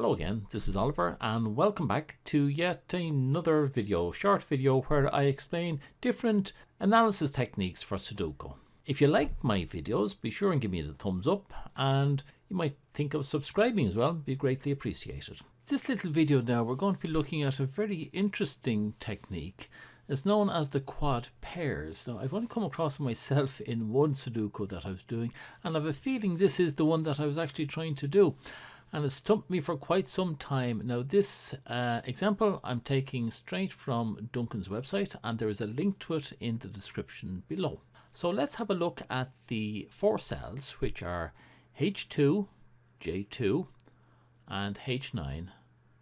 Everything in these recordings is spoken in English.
Hello again, this is Oliver and welcome back to yet another short video where I explain different analysis techniques for Sudoku. If you like my videos, be sure and give me the thumbs up, and you might think of subscribing as well, be greatly appreciated. This little video now, we're going to be looking at a very interesting technique. It's known as the quad pairs. Now, I've only come across it myself in one Sudoku that I was doing, and I have a feeling this is the one that I was actually trying to do. And it stumped me for quite some time. Now, this example I'm taking straight from Duncans' website, and there is a link to it in the description below. So let's have a look at the four cells, which are H2, J2, and H9,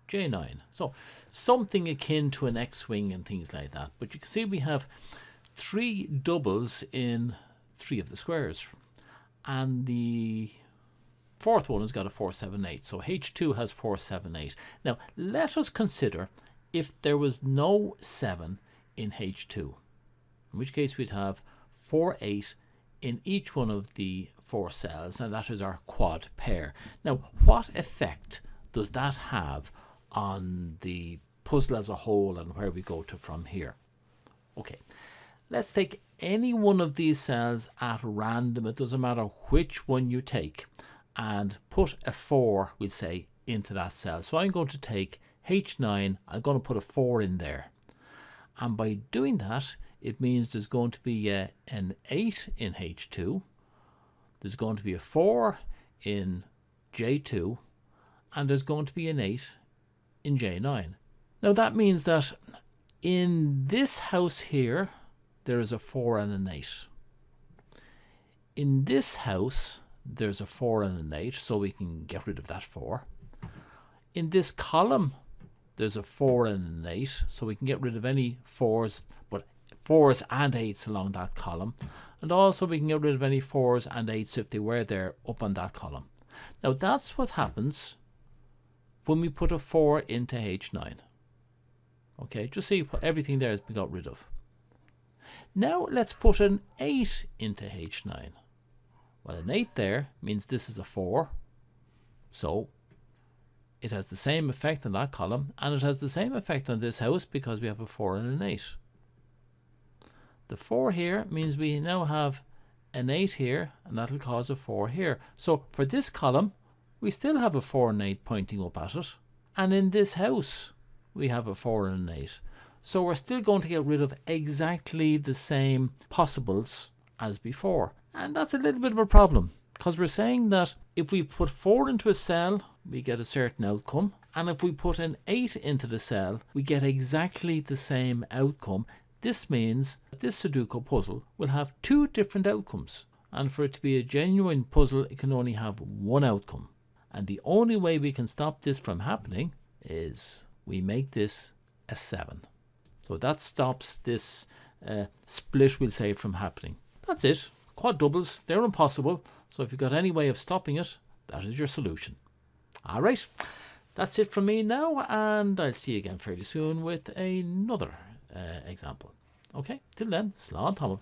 J9. So something akin to an X-wing and things like that. But you can see we have three doubles in three of the squares. And the fourth one has got a 4, 7, 8. So H2 has 4, 7, 8. Now let us consider if there was no 7 in H2, in which case we'd have 4, 8 in each one of the four cells, and that is our quad pair. Now, what effect does that have on the puzzle as a whole and where we go to from here? Okay, let's take any one of these cells at random. It doesn't matter which one you take, and put a 4, we'll say, into that cell. So I'm going to take H9, I'm going to put a 4 in there. And by doing that, it means there's going to be an 8 in H2, there's going to be a 4 in J2, and there's going to be an 8 in J9. Now that means that in this house here, there is a 4 and an 8. In this house, there's a 4 and an 8, so we can get rid of that 4. In this column, there's a 4 and an 8, so we can get rid of any 4s, but 4s and 8s along that column. And also we can get rid of any 4s and 8s if they were there up on that column. Now that's what happens when we put a 4 into H9. Okay, just see everything there has been got rid of. Now let's put an 8 into H9. Well, an 8 there means this is a 4, so it has the same effect on that column, and it has the same effect on this house because we have a 4 and an 8. The 4 here means we now have an 8 here, and that'll cause a 4 here. So for this column, we still have a 4 and 8 pointing up at it, and in this house, we have a 4 and an 8. So we're still going to get rid of exactly the same possibles as before. And that's a little bit of a problem, because we're saying that if we put 4 into a cell, we get a certain outcome. And if we put an 8 into the cell, we get exactly the same outcome. This means that this Sudoku puzzle will have two different outcomes. And for it to be a genuine puzzle, it can only have one outcome. And the only way we can stop this from happening is we make this a 7. So that stops this split, we'll say, from happening. That's it. Quad doubles, they're impossible. So if you've got any way of stopping it, that is your solution. All right, that's it from me now, and I'll see you again fairly soon with another example. Okay, till then, slán tamil.